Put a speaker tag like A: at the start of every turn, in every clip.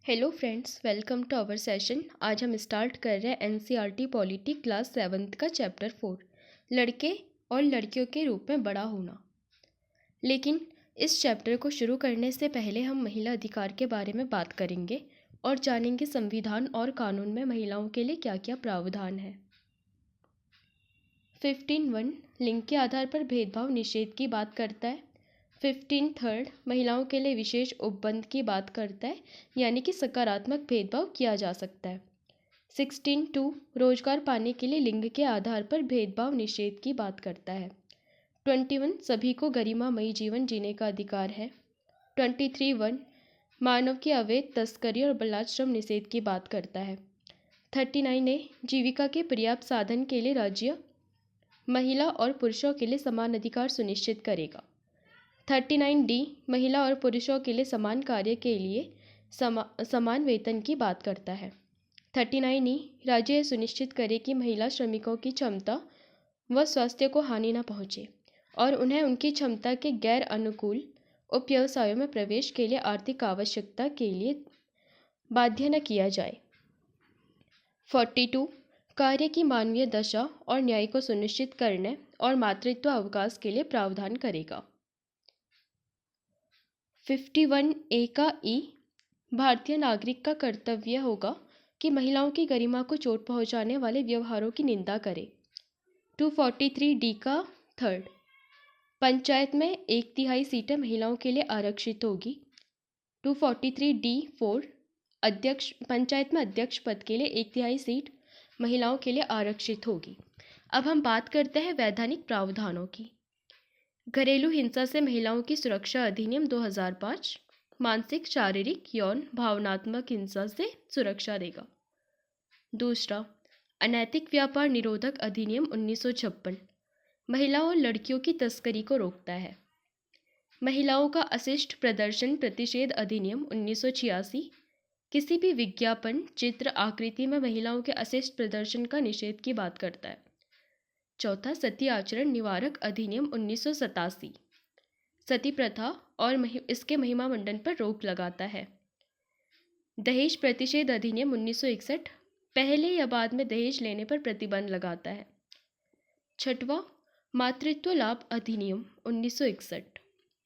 A: Hello friends, welcome to our session. आज हम start कर रहे हैं एनसीईआरटी पॉलिटी क्लास 7th का चैप्टर 4, लड़के और लड़कियों के रूप में बड़ा होना। लेकिन इस चैप्टर को शुरू करने से पहले हम महिला अधिकार के बारे में बात करेंगे और जानेंगे संविधान और कानून में महिलाओं के लिए क्या क्या प्रावधान है। 15(1) लिंग के आधार पर भेदभाव निषेध की बात करता है। 15(3) महिलाओं के लिए विशेष उपबंध की बात करता है, यानी कि सकारात्मक भेदभाव किया जा सकता है। 16(2) रोजगार पाने के लिए लिंग के आधार पर भेदभाव निषेध की बात करता है। 21 सभी को गरिमामयी जीवन जीने का अधिकार है। 23(1) मानव की अवैध तस्करी और बलात्श्रम निषेध की बात करता है। 39(a) जीविका के पर्याप्त साधन के लिए राज्य महिला और पुरुषों के लिए समान अधिकार सुनिश्चित करेगा। 39(d) महिला और पुरुषों के लिए समान कार्य के लिए समान वेतन की बात करता है। 39(e) राज्य यह सुनिश्चित करे कि महिला श्रमिकों की क्षमता व स्वास्थ्य को हानि न पहुंचे और उन्हें उनकी क्षमता के गैर अनुकूल उपव्यवसायों में प्रवेश के लिए आर्थिक आवश्यकता के लिए बाध्य न किया जाए। 42 कार्य की मानवीय दशा और न्याय को सुनिश्चित करने और मातृत्व अवकाश के लिए प्रावधान करेगा। 51(a) का ई भारतीय नागरिक का कर्तव्य होगा कि महिलाओं की गरिमा को चोट पहुंचाने वाले व्यवहारों की निंदा करे। 243(d) का थर्ड पंचायत में 1/3 सीटें महिलाओं के लिए आरक्षित होगी। 243(d)(4) पंचायत में अध्यक्ष पद के लिए 1/3 सीट महिलाओं के लिए आरक्षित होगी। अब हम बात करते हैं वैधानिक प्रावधानों की। घरेलू हिंसा से महिलाओं की सुरक्षा अधिनियम 2005 मानसिक, शारीरिक, यौन, भावनात्मक हिंसा से सुरक्षा देगा। दूसरा, अनैतिक व्यापार निरोधक अधिनियम 1956 महिलाओं और लड़कियों की तस्करी को रोकता है। महिलाओं का अशिष्ट प्रदर्शन प्रतिषेध अधिनियम 1986 किसी भी विज्ञापन, चित्र, आकृति में महिलाओं के अशिष्ट प्रदर्शन का निषेध की बात करता है। चौथा, सती आचरण निवारक अधिनियम 1987 सती प्रथा और इसके महिमा मंडन पर रोक लगाता है। दहेज प्रतिषेध अधिनियम 1961 पहले या बाद में दहेज लेने पर प्रतिबंध लगाता है। छठवां, मातृत्व लाभ अधिनियम 1961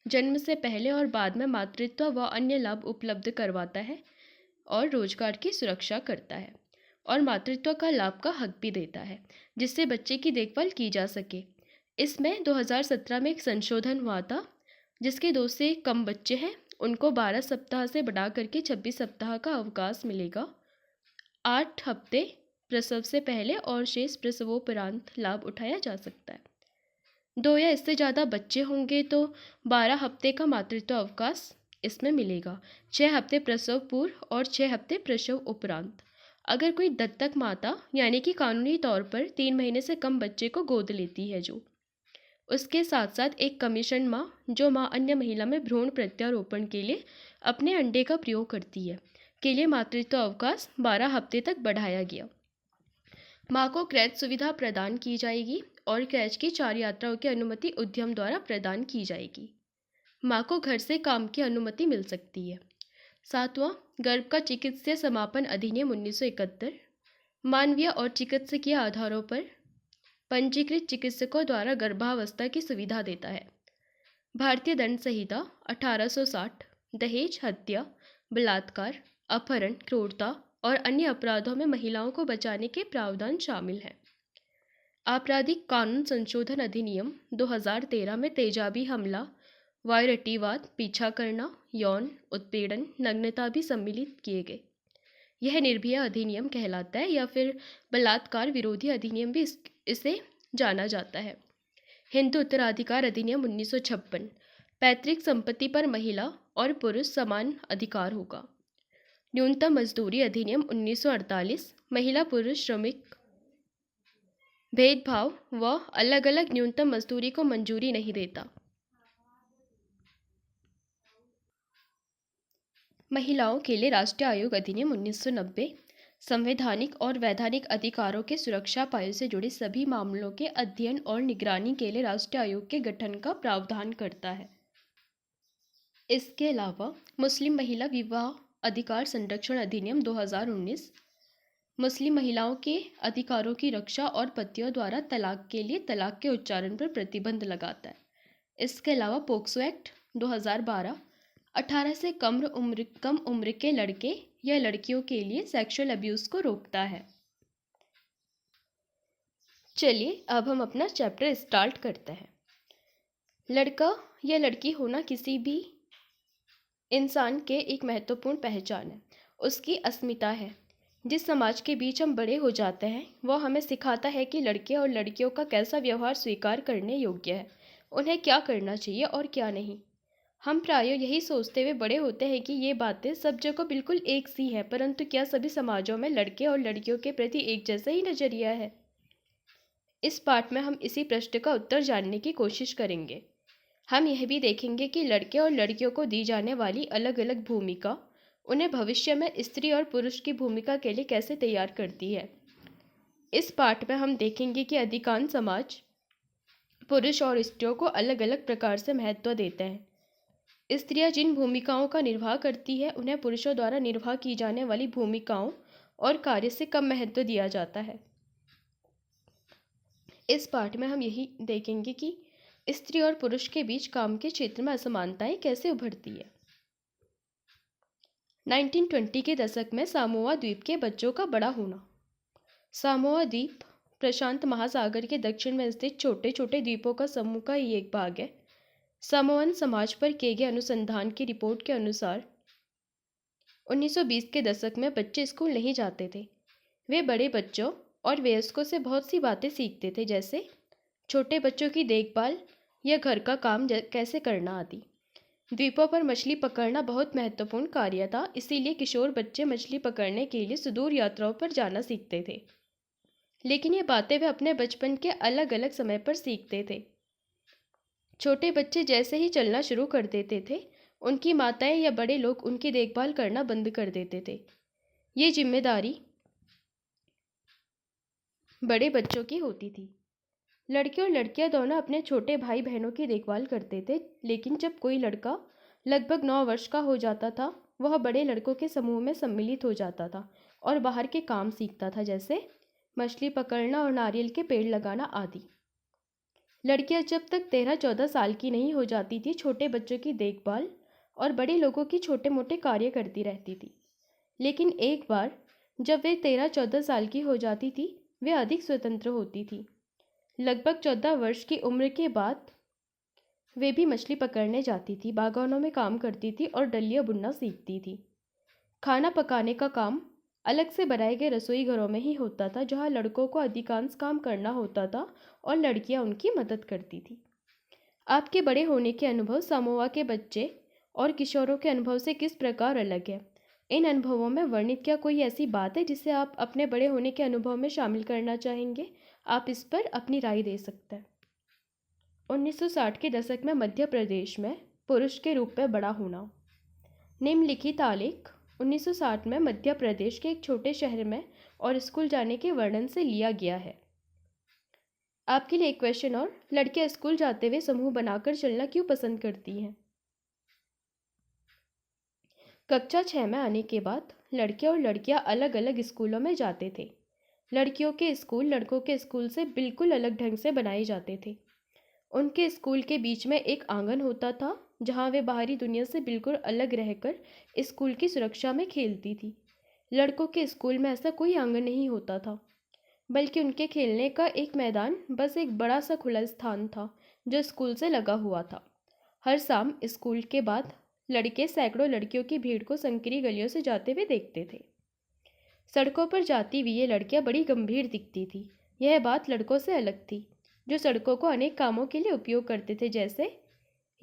A: जन्म से पहले और बाद में मातृत्व व अन्य लाभ उपलब्ध करवाता है और रोजगार की सुरक्षा करता है और मातृत्व का लाभ का हक भी देता है, जिससे बच्चे की देखभाल की जा सके। इसमें 2017 में एक संशोधन हुआ था, जिसके 2 से कम बच्चे हैं उनको 12 सप्ताह से बढ़ा करके 26 सप्ताह का अवकाश मिलेगा। 8 हफ्ते प्रसव से पहले और शेष प्रसवोपरांत लाभ उठाया जा सकता है। 2 या इससे ज़्यादा बच्चे होंगे तो 12 हफ्ते का मातृत्व अवकाश इसमें मिलेगा। 6 हफ्ते प्रसव पूर्व और 6 हफ्ते प्रसव उपरांत। अगर कोई दत्तक माता यानी कि कानूनी तौर पर 3 महीने से कम बच्चे को गोद लेती है उसके साथ साथ एक कमीशन माँ जो माँ अन्य महिला में भ्रूण प्रत्यारोपण के लिए अपने अंडे का प्रयोग करती है के लिए मातृत्व अवकाश 12 हफ्ते तक बढ़ाया गया। माँ को क्रैच सुविधा प्रदान की जाएगी और क्रैच की 4 यात्राओं की अनुमति उद्यम द्वारा प्रदान की जाएगी। माँ को घर से काम की अनुमति मिल सकती है। 7वां, गर्भ का चिकित्सीय समापन अधिनियम 1971 मानवीय और चिकित्सकीय आधारों पर पंजीकृत चिकित्सकों द्वारा गर्भावस्था की सुविधा देता है। भारतीय दंड संहिता 1860 दहेज, हत्या, बलात्कार, अपहरण, क्रूरता और अन्य अपराधों में महिलाओं को बचाने के प्रावधान शामिल हैं। आपराधिक कानून संशोधन अधिनियम 2013 में तेजाबी हमला, वायरटीवाद, पीछा करना, यौन उत्पीड़न, नग्नता भी सम्मिलित किए गए। यह निर्भया अधिनियम कहलाता है या फिर बलात्कार विरोधी अधिनियम भी इसे जाना जाता है। हिंदू उत्तराधिकार अधिनियम 1956 पैतृक संपत्ति पर महिला और पुरुष समान अधिकार होगा। न्यूनतम मजदूरी अधिनियम 1948 महिला पुरुष श्रमिक भेदभाव व अलग अलग न्यूनतम मजदूरी को मंजूरी नहीं देता। महिलाओं के लिए राष्ट्रीय आयोग अधिनियम 1990 संवैधानिक और वैधानिक अधिकारों के सुरक्षा उपायों से जुड़े सभी मामलों के अध्ययन और निगरानी के लिए राष्ट्रीय आयोग के गठन का प्रावधान करता है। इसके अलावा मुस्लिम महिला विवाह अधिकार संरक्षण अधिनियम 2019 मुस्लिम महिलाओं के अधिकारों की रक्षा और पतियों द्वारा तलाक के लिए तलाक के उच्चारण पर प्रतिबंध लगाता है। इसके अलावा पोक्सो एक्ट 2012 18 से कम उम्र के लड़के या लड़कियों के लिए सेक्सुअल अब्यूज़ को रोकता है। चलिए अब हम अपना चैप्टर स्टार्ट करते हैं। लड़का या लड़की होना किसी भी इंसान के एक महत्वपूर्ण पहचान है, उसकी अस्मिता है। जिस समाज के बीच हम बड़े हो जाते हैं वह हमें सिखाता है कि लड़के और लड़कियों का कैसा व्यवहार स्वीकार करने योग्य है, उन्हें क्या करना चाहिए और क्या नहीं। हम प्रायः यही सोचते हुए बड़े होते हैं कि ये बातें सब जगह बिल्कुल एक सी है, परंतु क्या सभी समाजों में लड़के और लड़कियों के प्रति एक जैसा ही नज़रिया है? इस पाठ में हम इसी प्रश्न का उत्तर जानने की कोशिश करेंगे। हम यह भी देखेंगे कि लड़के और लड़कियों को दी जाने वाली अलग अलग भूमिका उन्हें भविष्य में स्त्री और पुरुष की भूमिका के लिए कैसे तैयार करती है। इस पाठ में हम देखेंगे कि अधिकांश समाज पुरुष और स्त्रियों को अलग अलग प्रकार से महत्व देते हैं। स्त्रियां जिन भूमिकाओं का निर्वाह करती है उन्हें पुरुषों द्वारा निर्वाह की जाने वाली भूमिकाओं और कार्य से कम महत्व दिया जाता है। इस पाठ में हम यही देखेंगे कि स्त्री और पुरुष के बीच काम के क्षेत्र में असमानताएं कैसे उभरती है। 1920 के दशक में सामोआ द्वीप के बच्चों का बड़ा होना। सामोआ द्वीप प्रशांत महासागर के दक्षिण में स्थित छोटे छोटे द्वीपों का समूह का ही एक भाग है। सामोअन समाज पर किए गए अनुसंधान की रिपोर्ट के अनुसार 1920 के दशक में बच्चे स्कूल नहीं जाते थे। वे बड़े बच्चों और वयस्कों से बहुत सी बातें सीखते थे, जैसे छोटे बच्चों की देखभाल या घर का काम कैसे करना आदि। द्वीपों पर मछली पकड़ना बहुत महत्वपूर्ण कार्य था, इसीलिए किशोर बच्चे मछली पकड़ने के लिए सुदूर यात्राओं पर जाना सीखते थे। लेकिन ये बातें वे अपने बचपन के अलग अलग समय पर सीखते थे। छोटे बच्चे जैसे ही चलना शुरू कर देते थे, उनकी माताएं या बड़े लोग उनकी देखभाल करना बंद कर देते थे। ये जिम्मेदारी बड़े बच्चों की होती थी। लड़के और लड़कियां दोनों अपने छोटे भाई बहनों की देखभाल करते थे, लेकिन जब कोई लड़का लगभग 9 वर्ष का हो जाता था वह बड़े लड़कों के समूह में सम्मिलित हो जाता था और बाहर के काम सीखता था, जैसे मछली पकड़ना और नारियल के पेड़ लगाना आदि। लड़कियां जब तक 13-14 साल की नहीं हो जाती थी छोटे बच्चों की देखभाल और बड़े लोगों की छोटे मोटे कार्य करती रहती थी। लेकिन एक बार जब वे 13-14 साल की हो जाती थी वे अधिक स्वतंत्र होती थी। लगभग 14 वर्ष की उम्र के बाद वे भी मछली पकड़ने जाती थी, बागानों में काम करती थी और डलिया बुनना सीखती थी। खाना पकाने का काम अलग से बनाए गए रसोई घरों में ही होता था, जहां लड़कों को अधिकांश काम करना होता था और लड़कियां उनकी मदद करती थी। आपके बड़े होने के अनुभव सामोआ के बच्चे और किशोरों के अनुभव से किस प्रकार अलग है? इन अनुभवों में वर्णित क्या कोई ऐसी बात है जिसे आप अपने बड़े होने के अनुभव में शामिल करना चाहेंगे? आप इस पर अपनी राय दे सकते हैं। 1960 के दशक में मध्य प्रदेश में पुरुष के रूप में बड़ा होना। निम्नलिखित आलेख 1960 में मध्य प्रदेश के एक छोटे शहर में और स्कूल जाने के वर्णन से लिया गया है। आपके लिए एक क्वेश्चन और, लड़कियां स्कूल जाते हुए समूह बनाकर चलना क्यों पसंद करती हैं? कक्षा 6 में आने के बाद लड़के और लड़कियां अलग अलग स्कूलों में जाते थे। लड़कियों के स्कूल लड़कों के स्कूल से बिल्कुल अलग ढंग से बनाए जाते थे। उनके स्कूल के बीच में एक आंगन होता था जहां वे बाहरी दुनिया से बिल्कुल अलग रहकर स्कूल की सुरक्षा में खेलती थी। लड़कों के स्कूल में ऐसा कोई आंगन नहीं होता था, बल्कि उनके खेलने का एक मैदान बस एक बड़ा सा खुला स्थान था जो स्कूल से लगा हुआ था। हर शाम स्कूल के बाद लड़के सैकड़ों लड़कियों की भीड़ को संकरी गलियों से जाते हुए देखते थे। सड़कों पर जाती हुई ये लड़कियां बड़ी गंभीर दिखती थी। यह बात लड़कों से अलग थी, जो सड़कों को अनेक कामों के लिए उपयोग करते थे, जैसे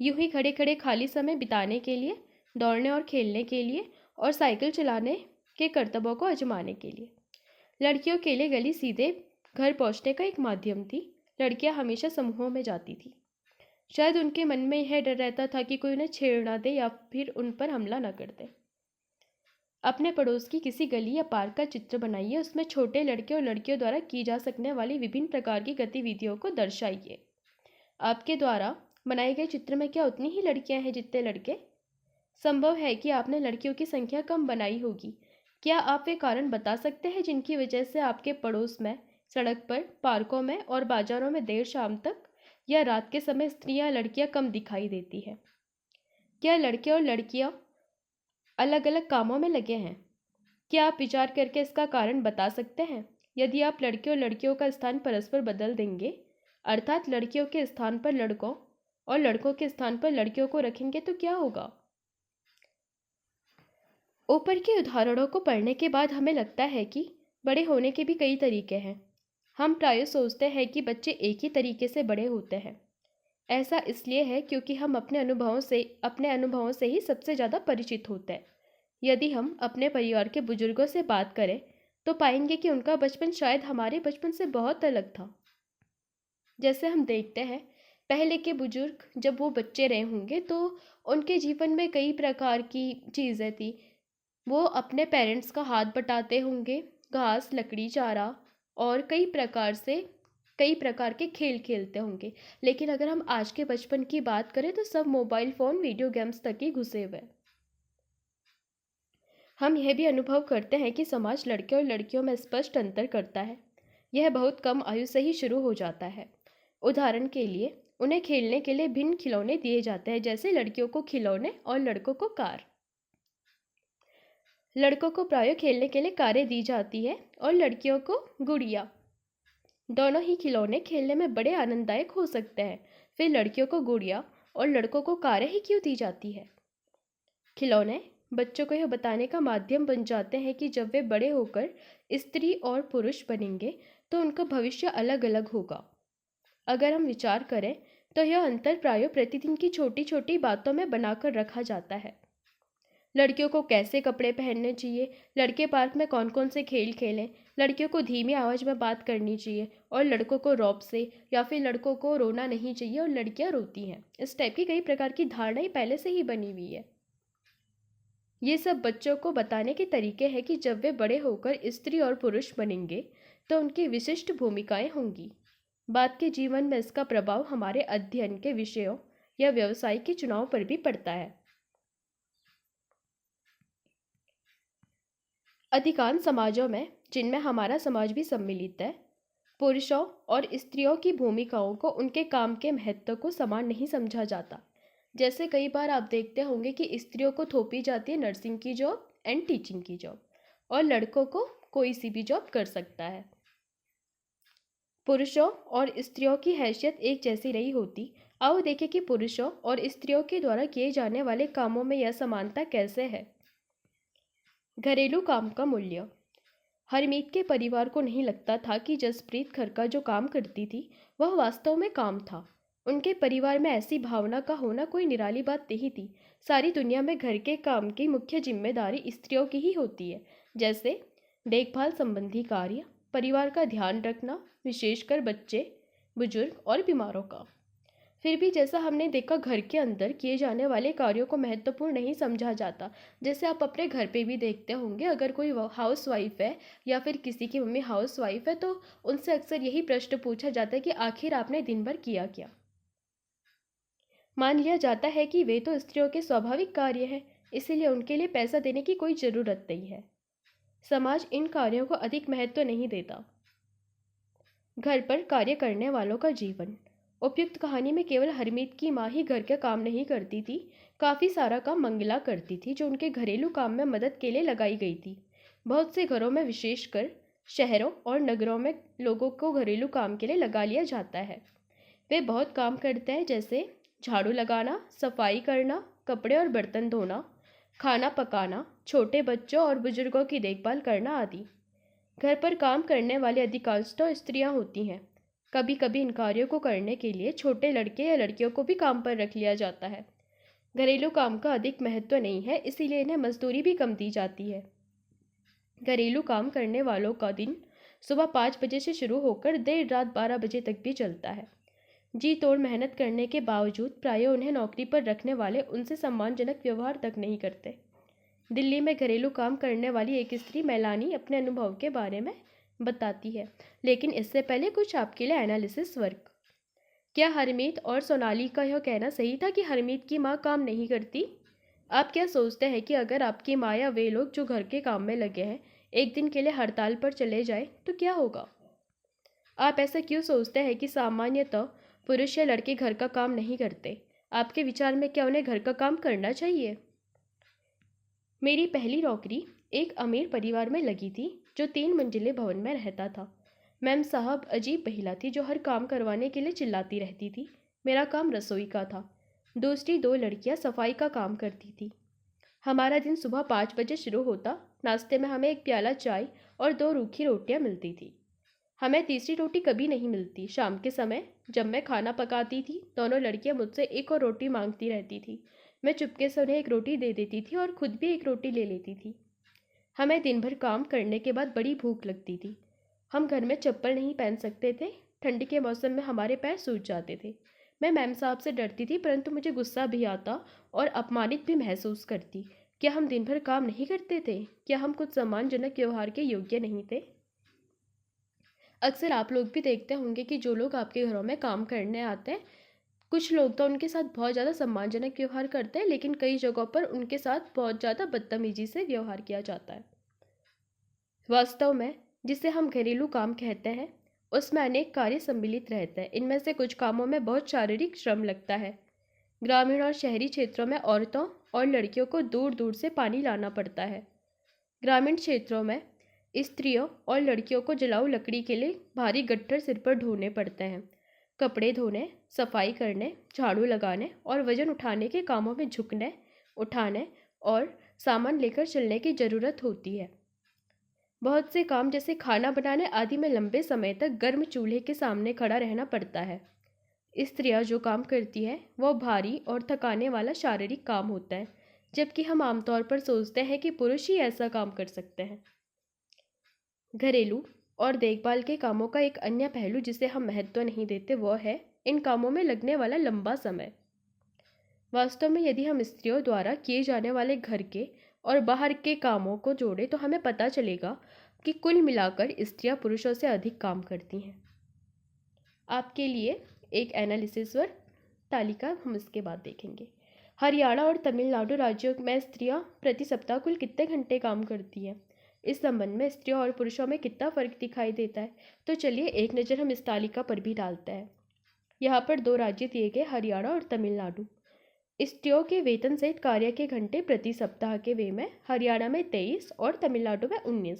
A: यूं ही खड़े खड़े खाली समय बिताने के लिए, दौड़ने और खेलने के लिए और साइकिल चलाने के करतबों को आजमाने के लिए। लड़कियों के लिए गली सीधे घर पहुंचने का एक माध्यम थी। लड़कियां हमेशा समूहों में जाती थी। शायद उनके मन में यह डर रहता था कि कोई उन्हें छेड़ ना दे या फिर उन पर हमला न कर दे। अपने पड़ोस की किसी गली या पार्क का चित्र बनाइए, उसमें छोटे लड़के और लड़कियों द्वारा की जा सकने वाली विभिन्न प्रकार की गतिविधियों को दर्शाइए। आपके द्वारा बनाए गए चित्र में क्या उतनी ही लड़कियां हैं जितने लड़के? संभव है कि आपने लड़कियों की संख्या कम बनाई होगी। क्या आप वे कारण बता सकते हैं जिनकी वजह से आपके पड़ोस में, सड़क पर, पार्कों में और बाजारों में देर शाम तक या रात के समय स्त्रियां लड़कियां कम दिखाई देती है? क्या लड़के और लड़कियां अलग अलग कामों में लगे हैं? क्या आप विचार करके इसका कारण बता सकते हैं? यदि आप लड़के और लड़कियों का स्थान परस्पर बदल देंगे, अर्थात लड़कियों के स्थान पर लड़कों और लड़कों के स्थान पर लड़कियों को रखेंगे तो क्या होगा? ऊपर के उदाहरणों को पढ़ने के बाद हमें लगता है कि बड़े होने के भी कई तरीके हैं। हम प्रायः सोचते हैं कि बच्चे एक ही तरीके से बड़े होते हैं। ऐसा इसलिए है क्योंकि हम अपने अनुभवों से ही सबसे ज़्यादा परिचित होते हैं। यदि हम अपने परिवार के बुजुर्गों से बात करें तो पाएंगे कि उनका बचपन शायद हमारे बचपन से बहुत अलग था। जैसे हम देखते हैं, पहले के बुजुर्ग जब वो बच्चे रहे होंगे तो उनके जीवन में कई प्रकार की चीज़ें थी। वो अपने पेरेंट्स का हाथ बटाते होंगे, घास, लकड़ी, चारा और कई प्रकार के खेल खेलते होंगे। लेकिन अगर हम आज के बचपन की बात करें तो सब मोबाइल फ़ोन, वीडियो गेम्स तक ही घुसे हुए। हम यह भी अनुभव करते हैं कि समाज लड़के और लड़कियों में स्पष्ट अंतर करता है। यह बहुत कम आयु से ही शुरू हो जाता है। उदाहरण के लिए उन्हें खेलने के लिए भिन्न खिलौने दिए जाते हैं, जैसे लड़कियों को खिलौने और लड़कों को कार। लड़कों को प्रायः खेलने के लिए कारें दी जाती है और लड़कियों को गुड़िया। दोनों ही खिलौने खेलने में बड़े आनंददायक हो सकते हैं, फिर लड़कियों को गुड़िया और लड़कों को कारें ही क्यों दी जाती है? खिलौने बच्चों को यह बताने का माध्यम बन जाते हैं कि जब वे बड़े होकर स्त्री और पुरुष बनेंगे तो उनका भविष्य अलग अलग होगा। अगर हम विचार करें तो यह अंतर प्रायः प्रतिदिन की छोटी छोटी बातों में बनाकर रखा जाता है। लड़कियों को कैसे कपड़े पहनने चाहिए, लड़के पार्क में कौन कौन से खेल खेलें, लड़कियों को धीमी आवाज़ में बात करनी चाहिए और लड़कों को रौब से या फिर लड़कों को रोना नहीं चाहिए और लड़कियां रोती हैं। इस टाइप की कई प्रकार की धारणाएं पहले से ही बनी हुई है। ये सब बच्चों को बताने के तरीके हैं कि जब वे बड़े होकर स्त्री और पुरुष बनेंगे तो उनकी विशिष्ट भूमिकाएं होंगी। बाद के जीवन में इसका प्रभाव हमारे अध्ययन के विषयों या व्यवसाय के चुनाव पर भी पड़ता है। अधिकांश समाजों में, जिनमें हमारा समाज भी सम्मिलित है, पुरुषों और स्त्रियों की भूमिकाओं को उनके काम के महत्व को समान नहीं समझा जाता। जैसे कई बार आप देखते होंगे कि स्त्रियों को थोपी जाती है नर्सिंग की जॉब एंड टीचिंग की जॉब, और लड़कों को कोई सी भी जॉब कर सकता है। पुरुषों और स्त्रियों की हैसियत एक जैसी नहीं होती। आओ देखें कि पुरुषों और स्त्रियों के द्वारा किए जाने वाले कामों में यह समानता कैसे है। घरेलू काम का मूल्य। हरमीत के परिवार को नहीं लगता था कि जसप्रीत घर का जो काम करती थी वह वास्तव में काम था। उनके परिवार में ऐसी भावना का होना कोई निराली बात नहीं थी। सारी दुनिया में घर के काम की मुख्य जिम्मेदारी स्त्रियों की ही होती है, जैसे देखभाल संबंधी कार्य, परिवार का ध्यान रखना, विशेषकर बच्चे, बुजुर्ग और बीमारों का। फिर भी जैसा हमने देखा, घर के अंदर किए जाने वाले कार्यों को महत्वपूर्ण नहीं समझा जाता। जैसे आप अपने घर पे भी देखते होंगे, अगर कोई हाउस वाइफ है या फिर किसी की मम्मी हाउस वाइफ है तो उनसे अक्सर यही प्रश्न पूछा जाता है कि आखिर आपने दिन भर किया क्या। मान लिया जाता है कि वे तो स्त्रियों के स्वाभाविक कार्य हैं, इसीलिए उनके लिए पैसा देने की कोई ज़रूरत नहीं है। समाज इन कार्यों को अधिक महत्व नहीं देता। घर पर कार्य करने वालों का जीवन। उपयुक्त कहानी में केवल हरमीत की माँ ही घर का काम नहीं करती थी, काफ़ी सारा काम मंगला करती थी जो उनके घरेलू काम में मदद के लिए लगाई गई थी। बहुत से घरों में, विशेषकर शहरों और नगरों में, लोगों को घरेलू काम के लिए लगा लिया जाता है। वे बहुत काम करते हैं, जैसे झाड़ू लगाना, सफाई करना, कपड़े और बर्तन धोना, खाना पकाना, छोटे बच्चों और बुजुर्गों की देखभाल करना आदि। घर पर काम करने वाली अधिकांशतः स्त्रियां होती हैं। कभी कभी इन कार्यों को करने के लिए छोटे लड़के या लड़कियों को भी काम पर रख लिया जाता है। घरेलू काम का अधिक महत्व नहीं है, इसीलिए इन्हें मजदूरी भी कम दी जाती है। घरेलू काम करने वालों का दिन सुबह 5 बजे से शुरू होकर देर रात 12 बजे तक भी चलता है। जी तोड़ मेहनत करने के बावजूद प्रायः उन्हें नौकरी पर रखने वाले उनसे सम्मानजनक व्यवहार तक नहीं करते। दिल्ली में घरेलू काम करने वाली एक स्त्री मेलानी अपने अनुभव के बारे में बताती है, लेकिन इससे पहले कुछ आपके लिए एनालिसिस वर्क। क्या हरमीत और सोनाली का यह कहना सही था कि हरमीत की माँ काम नहीं करती? आप क्या सोचते हैं कि अगर आपकी माँ या वे लोग जो घर के काम में लगे हैं एक दिन के लिए हड़ताल पर चले जाए तो क्या होगा? आप ऐसा क्यों सोचते हैं कि सामान्यतः पुरुष या लड़के घर का काम नहीं करते? आपके विचार में क्या उन्हें घर का काम करना चाहिए? मेरी पहली नौकरी एक अमीर परिवार में लगी थी जो 3 मंजिले भवन में रहता था। मैम साहब अजीब महिला थी जो हर काम करवाने के लिए चिल्लाती रहती थी। मेरा काम रसोई का था। दूसरी 2 लड़कियां सफाई का काम करती थी। हमारा दिन सुबह 5 बजे शुरू होता। नाश्ते में हमें एक प्याला चाय और 2 रूखी रोटियां मिलती थी। हमें तीसरी रोटी कभी नहीं मिलती। शाम के समय जब मैं खाना पकाती थी दोनों लड़कियां मुझसे एक और रोटी मांगती रहती थी। मैं चुपके से उन्हें एक रोटी दे देती थी और खुद भी एक रोटी ले लेती थी। हमें दिन भर काम करने के बाद बड़ी भूख लगती थी। हम घर में चप्पल नहीं पहन सकते थे। ठंड के मौसम में हमारे पैर सूज जाते थे। मैं मैम साहब से डरती थी परंतु मुझे गुस्सा भी आता और अपमानित भी महसूस करती। क्या हम दिन भर काम नहीं करते थे? क्या हम कुछ सम्मानजनक व्यवहार के योग्य नहीं थे? अक्सर आप लोग भी देखते होंगे कि जो लोग आपके घरों में काम करने आते हैं कुछ लोग तो उनके साथ बहुत ज़्यादा सम्मानजनक व्यवहार करते हैं लेकिन कई जगहों पर उनके साथ बहुत ज़्यादा बदतमीजी से व्यवहार किया जाता है। वास्तव में जिसे हम घरेलू काम कहते हैं उसमें अनेक कार्य सम्मिलित रहते हैं। इनमें से कुछ कामों में बहुत शारीरिक श्रम लगता है। ग्रामीण और शहरी क्षेत्रों में औरतों और लड़कियों को दूर दूर से पानी लाना पड़ता है। ग्रामीण क्षेत्रों में स्त्रियों और लड़कियों को जलाऊ लकड़ी के लिए भारी गट्ठर सिर पर ढोने पड़ते हैं। कपड़े धोने, सफाई करने, झाड़ू लगाने और वजन उठाने के कामों में झुकने, उठाने और सामान लेकर चलने की ज़रूरत होती है। बहुत से काम जैसे खाना बनाने आदि में लंबे समय तक गर्म चूल्हे के सामने खड़ा रहना पड़ता है। स्त्रियां जो काम करती है वह भारी और थकाने वाला शारीरिक काम होता है, जबकि हम आमतौर पर सोचते हैं कि पुरुष ही ऐसा काम कर सकते हैं। घरेलू और देखभाल के कामों का एक अन्य पहलू जिसे हम महत्व नहीं देते वह है इन कामों में लगने वाला लंबा समय। वास्तव में यदि हम स्त्रियों द्वारा किए जाने वाले घर के और बाहर के कामों को जोड़ें तो हमें पता चलेगा कि कुल मिलाकर स्त्रियां पुरुषों से अधिक काम करती हैं। आपके लिए एक एनालिसिस वर तालिका हम इसके बाद देखेंगे। हरियाणा और तमिलनाडु राज्यों में स्त्रियां प्रति सप्ताह कुल कितने घंटे काम करती हैं? इस संबंध में स्त्रियों और पुरुषों में कितना फर्क दिखाई देता है? तो चलिए एक नज़र हम इस तालिका पर भी डालते हैं। यहाँ पर 2 राज्य दिए गए, हरियाणा और तमिलनाडु। स्त्रियों के वेतन सहित कार्य के घंटे प्रति सप्ताह के वे में हरियाणा में 23 और तमिलनाडु में 19।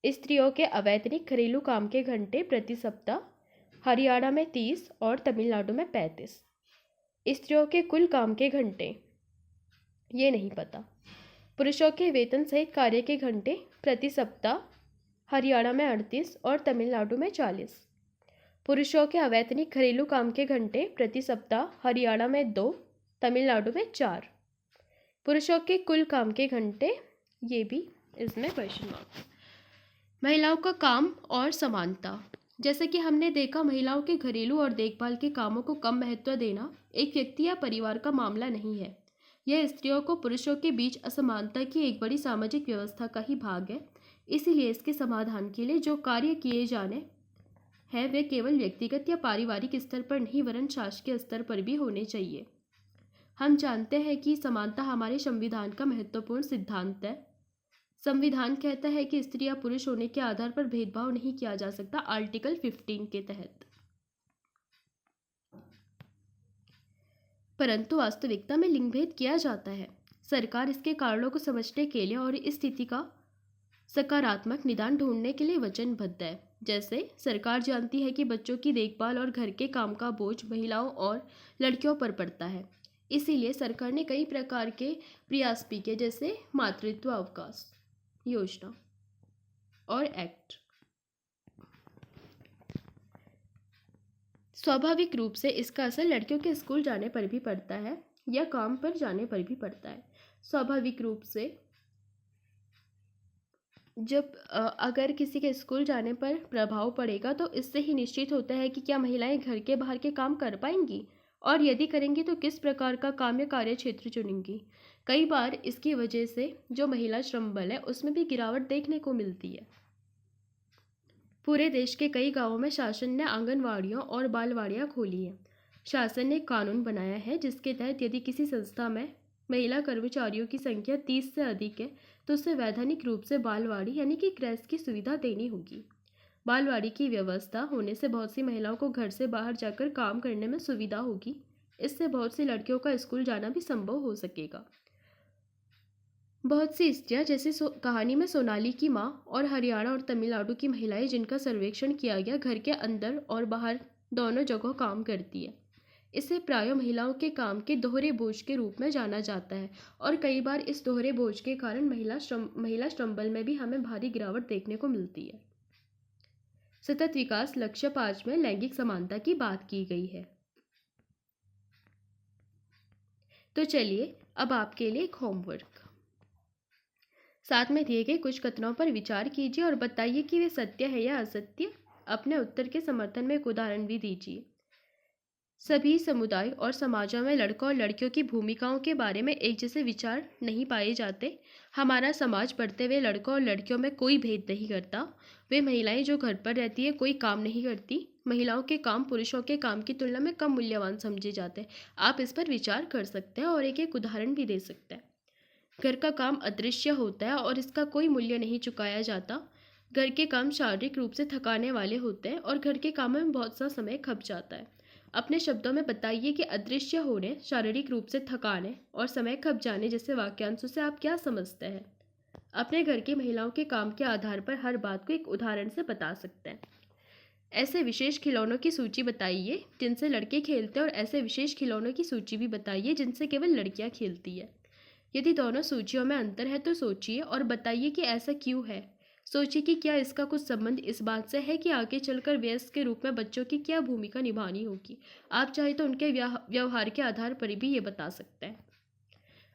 A: स्त्रियों के अवैतनिक घरेलू काम के घंटे प्रति सप्ताह हरियाणा में 30 और तमिलनाडु में 35। स्त्रियों के कुल काम के घंटे ये नहीं पता। पुरुषों के वेतन सहित कार्य के घंटे प्रति सप्ताह हरियाणा में 38 और तमिलनाडु में 40। पुरुषों के अवैतनिक घरेलू काम के घंटे प्रति सप्ताह हरियाणा में 2, तमिलनाडु में 4। पुरुषों के कुल काम के घंटे ये भी इसमें क्वेश्चन मार्क। महिलाओं का काम और समानता। जैसे कि हमने देखा, महिलाओं के घरेलू और देखभाल के कामों को कम महत्व देना एक व्यक्ति या परिवार का मामला नहीं है। यह स्त्रियों को पुरुषों के बीच असमानता की एक बड़ी सामाजिक व्यवस्था का ही भाग है। इसीलिए इसके समाधान के लिए जो कार्य किए जाने हैं वे केवल व्यक्तिगत या पारिवारिक स्तर पर नहीं वरन शासकीय स्तर पर भी होने चाहिए। हम जानते हैं कि समानता हमारे संविधान का महत्वपूर्ण सिद्धांत है। संविधान कहता है कि स्त्री या पुरुष होने के आधार पर भेदभाव नहीं किया जा सकता, आर्टिकल 15 के तहत। परंतु वास्तविकता में लिंग भेद किया जाता है। सरकार इसके कारणों को समझने के लिए और इस स्थिति का सकारात्मक निदान ढूंढने के लिए वचनबद्ध है। जैसे सरकार जानती है कि बच्चों की देखभाल और घर के काम का बोझ महिलाओं और लड़कियों पर पड़ता है। इसीलिए सरकार ने कई प्रकार के प्रयास भी किए, जैसे मातृत्व अवकाश योजना और एक्ट। स्वाभाविक रूप से इसका असर लड़कियों के स्कूल जाने पर भी पड़ता है या काम पर जाने पर भी पड़ता है। स्वाभाविक रूप से जब अगर किसी के स्कूल जाने पर प्रभाव पड़ेगा तो इससे ही निश्चित होता है कि क्या महिलाएं घर के बाहर के काम कर पाएंगी और यदि करेंगी तो किस प्रकार का काम या कार्य क्षेत्र चुनेंगी। कई बार इसकी वजह से जो महिला श्रम बल है उसमें भी गिरावट देखने को मिलती है। पूरे देश के कई गांवों में शासन ने आंगनवाड़ियों और बालवाड़ियां खोली हैं। शासन ने कानून बनाया है जिसके तहत यदि किसी संस्था में महिला कर्मचारियों की संख्या 30 से अधिक है तो उसे वैधानिक रूप से बालवाड़ी यानी कि क्रैश की सुविधा देनी होगी। बालवाड़ी की व्यवस्था होने से बहुत सी महिलाओं को घर से बाहर जाकर काम करने में सुविधा होगी। इससे बहुत सी लड़कियों का स्कूल जाना भी संभव हो सकेगा। बहुत सी स्त्रियां जैसे कहानी में सोनाली की माँ और हरियाणा और तमिलनाडु की महिलाएं जिनका सर्वेक्षण किया गया घर के अंदर और बाहर दोनों जगह काम करती है। इसे प्रायः महिलाओं के काम के दोहरे बोझ के रूप में जाना जाता है और कई बार इस दोहरे बोझ के कारण महिला श्रम बल में भी हमें भारी गिरावट देखने को मिलती है। सतत विकास लक्ष्य 5 में लैंगिक समानता की बात की गई है। तो चलिए अब आपके लिए एक होमवर्क। साथ में दिए गए कुछ कथनों पर विचार कीजिए और बताइए कि वे सत्य है या असत्य। अपने उत्तर के समर्थन में एक उदाहरण भी दीजिए। सभी समुदाय और समाजों में लड़कों और लड़कियों की भूमिकाओं के बारे में एक जैसे विचार नहीं पाए जाते। हमारा समाज बढ़ते हुए लड़कों और लड़कियों में कोई भेद नहीं करता। वे महिलाएं जो घर पर रहती है कोई काम नहीं करती। महिलाओं के काम पुरुषों के काम की तुलना में कम मूल्यवान समझे जाते हैं। आप इस पर विचार कर सकते हैं और एक उदाहरण भी दे सकते हैं। घर का काम अदृश्य होता है और इसका कोई मूल्य नहीं चुकाया जाता। घर के काम शारीरिक रूप से थकाने वाले होते हैं और घर के कामों में बहुत सा समय खप जाता है। अपने शब्दों में बताइए कि अदृश्य होने, शारीरिक रूप से थकाने और समय खप जाने जैसे वाक्यांशों से आप क्या समझते हैं। अपने घर की महिलाओं के काम के आधार पर हर बात को एक उदाहरण से बता सकते हैं। ऐसे विशेष खिलौनों की सूची बताइए जिनसे लड़के खेलते हैं और ऐसे विशेष खिलौनों की सूची भी बताइए जिनसे केवल लड़कियां खेलती है। यदि दोनों सूचियों में अंतर है तो सोचिए और बताइए कि ऐसा क्यों है। सोचिए कि क्या इसका कुछ संबंध इस बात से है कि आगे चलकर वयस्क के रूप में बच्चों की क्या भूमिका निभानी होगी। आप चाहे तो उनके व्यवहार के आधार पर भी ये बता सकते हैं।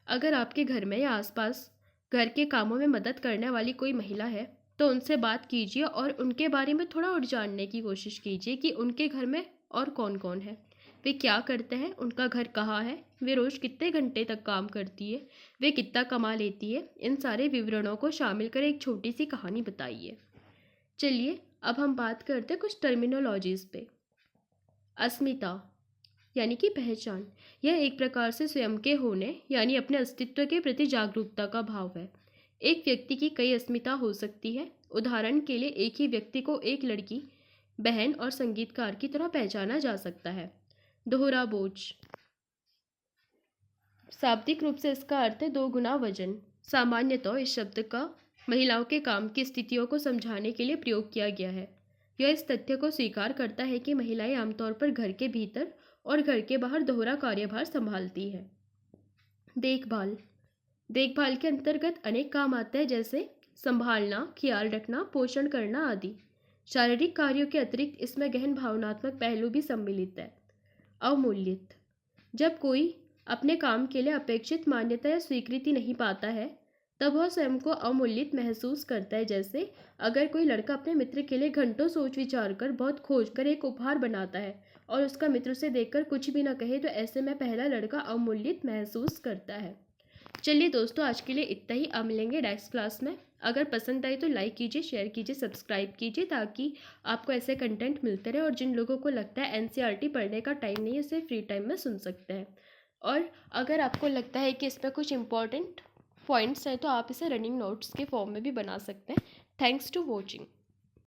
A: अगर आपके घर में या आसपास घर के कामों में मदद करने वाली कोई महिला है तो उनसे बात कीजिए और उनके बारे में थोड़ा और जानने की कोशिश कीजिए कि उनके घर में और कौन कौन है, वे क्या करते हैं, उनका घर कहाँ है, वे रोज़ कितने घंटे तक काम करती है, वे कितना कमा लेती है। इन सारे विवरणों को शामिल कर एक छोटी सी कहानी बताइए। चलिए अब हम बात करते हैं कुछ टर्मिनोलॉजीज़ पे। अस्मिता यानी कि पहचान, यह एक प्रकार से स्वयं के होने यानी अपने अस्तित्व के प्रति जागरूकता का भाव है। एक व्यक्ति की कई अस्मिता हो सकती है। उदाहरण के लिए एक ही व्यक्ति को एक लड़की, बहन और संगीतकार की तरह पहचाना जा सकता है। दोहरा बोझ, शाब्दिक रूप से इसका अर्थ है 2 गुना वजन। सामान्यतः इस शब्द का महिलाओं के काम की स्थितियों को समझाने के लिए प्रयोग किया गया है। यह इस तथ्य को स्वीकार करता है कि महिलाएं आमतौर पर घर के भीतर और घर के बाहर दोहरा कार्यभार संभालती हैं। देखभाल, देखभाल के अंतर्गत अनेक काम आते हैं जैसे संभालना, ख्याल रखना, पोषण करना आदि। शारीरिक कार्यों के अतिरिक्त इसमें गहन भावनात्मक पहलू भी सम्मिलित है। अवमूल्यित, जब कोई अपने काम के लिए अपेक्षित मान्यता या स्वीकृति नहीं पाता है तब वह स्वयं को अवमूल्यित महसूस करता है। जैसे अगर कोई लड़का अपने मित्र के लिए घंटों सोच विचार कर बहुत खोज कर एक उपहार बनाता है और उसका मित्र उसे देखकर कुछ भी न कहे तो ऐसे में पहला लड़का अवमूल्यित महसूस करता है। चलिए दोस्तों, आज के लिए इतना ही। अब मिलेंगे नेक्स्ट क्लास में। अगर पसंद आई तो लाइक कीजिए, शेयर कीजिए, सब्सक्राइब कीजिए ताकि आपको ऐसे कंटेंट मिलते रहे। और जिन लोगों को लगता है एनसीईआरटी पढ़ने का टाइम नहीं है उसे फ्री टाइम में सुन सकते हैं। और अगर आपको लगता है कि इस पर कुछ इंपॉर्टेंट पॉइंट्स हैं तो आप इसे रनिंग नोट्स के फॉर्म में भी बना सकते हैं। Thanks to watching.